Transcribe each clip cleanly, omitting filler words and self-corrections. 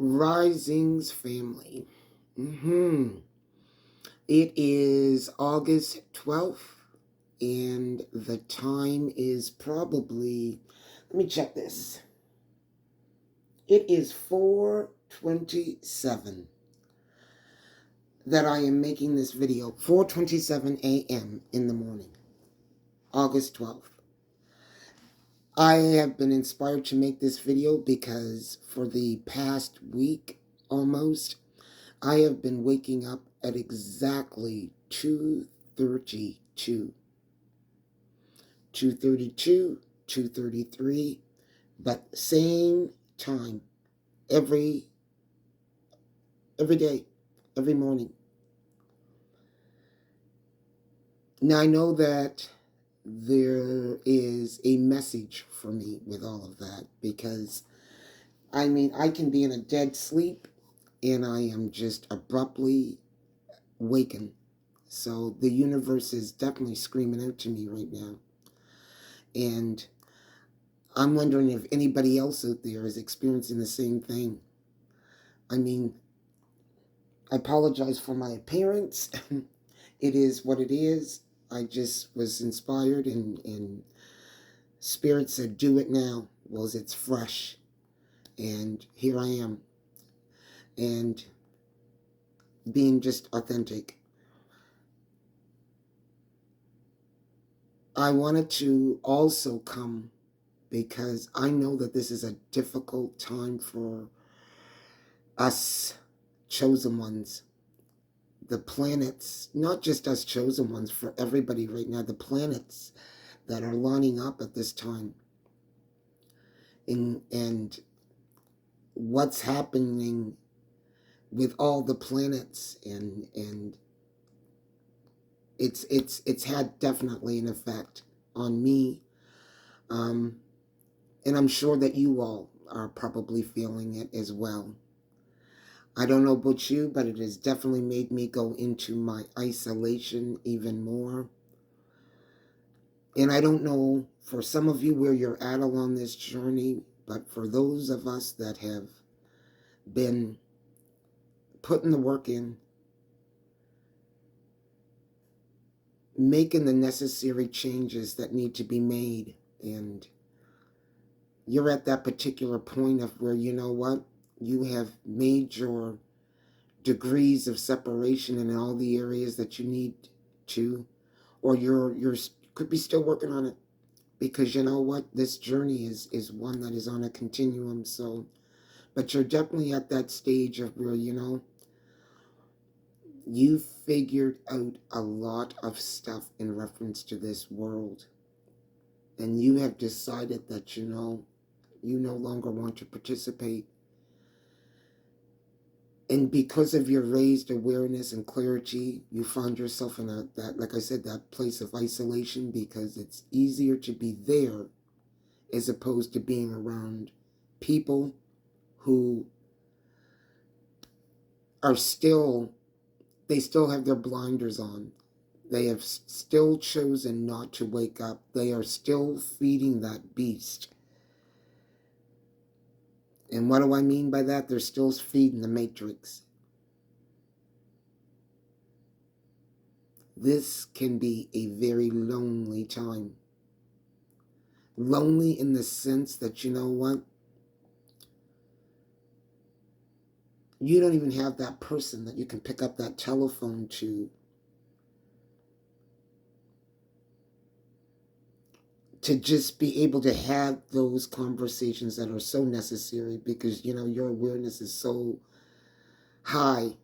Risings family. It is August 12th, and the time is probably, let me check this. It is 4:27 that I am making this video. 4:27 a.m. in the morning, August 12th. I have been inspired to make this video because for the past week almost, I have been waking up at exactly 2:32, 2:33, but same time every day, every morning. Now I know that there is a message for me with all of that because I can be in a dead sleep and I am just abruptly waken. So the universe is definitely screaming out to me right now. And I'm wondering if anybody else out there is experiencing the same thing. I apologize for my appearance. It is what it is. I just was inspired and Spirit said, do it now. Well, it's fresh. And here I am. And being just authentic. I wanted to also come because I know that this is a difficult time for us chosen ones. The planets, not just us chosen ones, for everybody right now, the planets that are lining up at this time. And what's happening with all the planets and it's had definitely an effect on me. And I'm sure that you all are probably feeling it as well. I don't know about you, but it has definitely made me go into my isolation even more. And I don't know for some of you where you're at along this journey, but for those of us that have been putting the work in, making the necessary changes that need to be made, and you're at that particular point of where, you know what, you have made your degrees of separation in all the areas that you need to, or you're could be still working on it, because you know what, this journey is one that is on a continuum. So, but you're definitely at that stage of where, you know, you figured out a lot of stuff in reference to this world, and you have decided that, you know, you no longer want to participate. And because of your raised awareness and clarity, you find yourself in that, like I said, that place of isolation, because it's easier to be there as opposed to being around people who are they still have their blinders on. They have still chosen not to wake up. They are still feeding that beast. And what do I mean by that? They're still feeding the matrix. This can be a very lonely time. Lonely in the sense that, you know what? You don't even have that person that you can pick up that telephone to just be able to have those conversations that are so necessary, because, you know, your awareness is so high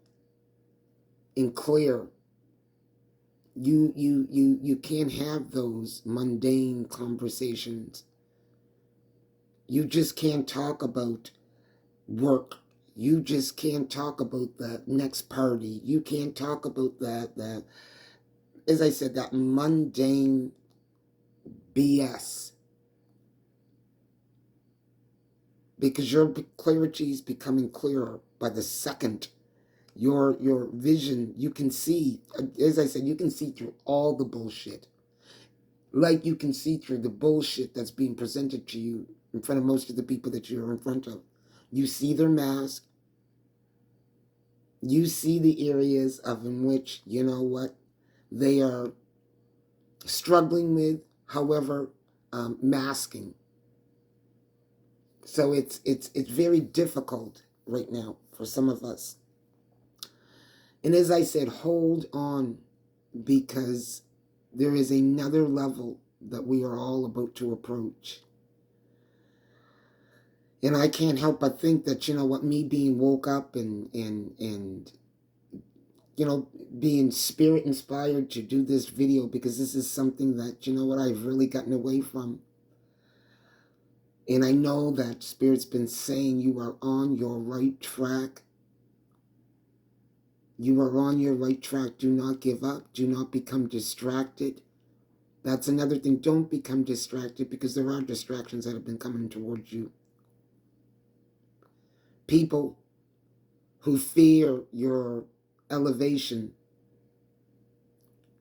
and clear. You can't have those mundane conversations. You just can't talk about work. You just can't talk about the next party. You can't talk about that, as I said, that mundane BS. Because your clarity is becoming clearer by the second. Your vision, you can see, as I said, you can see through all the bullshit. Like you can see through the bullshit that's being presented to you in front of most of the people that you're in front of. You see their mask. You see the areas in which, you know what, they are struggling with, however, masking. So it's very difficult right now for some of us. And as I said, hold on, because there is another level that we are all about to approach. And I can't help but think that, you know what, me being woke up and you know, being spirit inspired to do this video, because this is something that, you know what, I've really gotten away from. And I know that Spirit's been saying you are on your right track. You are on your right track. Do not give up. Do not become distracted. That's another thing. Don't become distracted, because there are distractions that have been coming towards you. People who fear your elevation,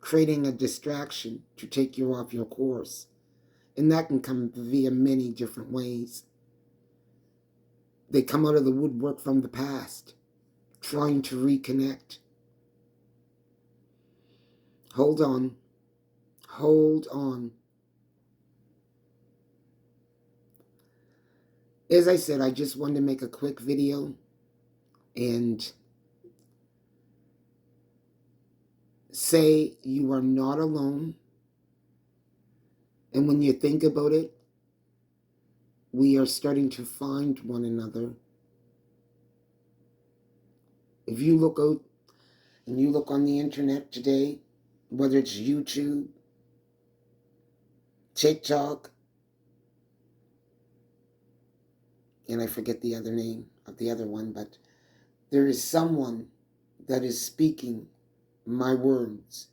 creating a distraction to take you off your course. And that can come via many different ways. They come out of the woodwork from the past, trying to reconnect. Hold on. Hold on. As I said, I just wanted to make a quick video and say you are not alone. And when you think about it, we are starting to find one another. If you look out and you look on the internet today, whether it's YouTube, TikTok, and I forget the other name of the other one, but there is someone that is speaking my words,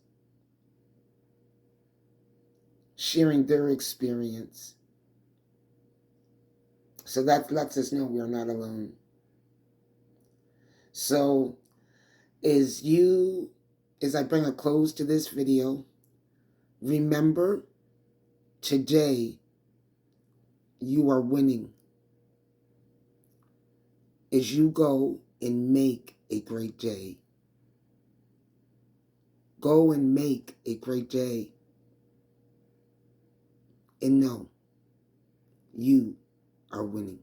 sharing their experience. So that lets us know we're not alone. So as I bring a close to this video, remember, today you are winning. As you go and make a great day. Go and make a great day. And know you are winning.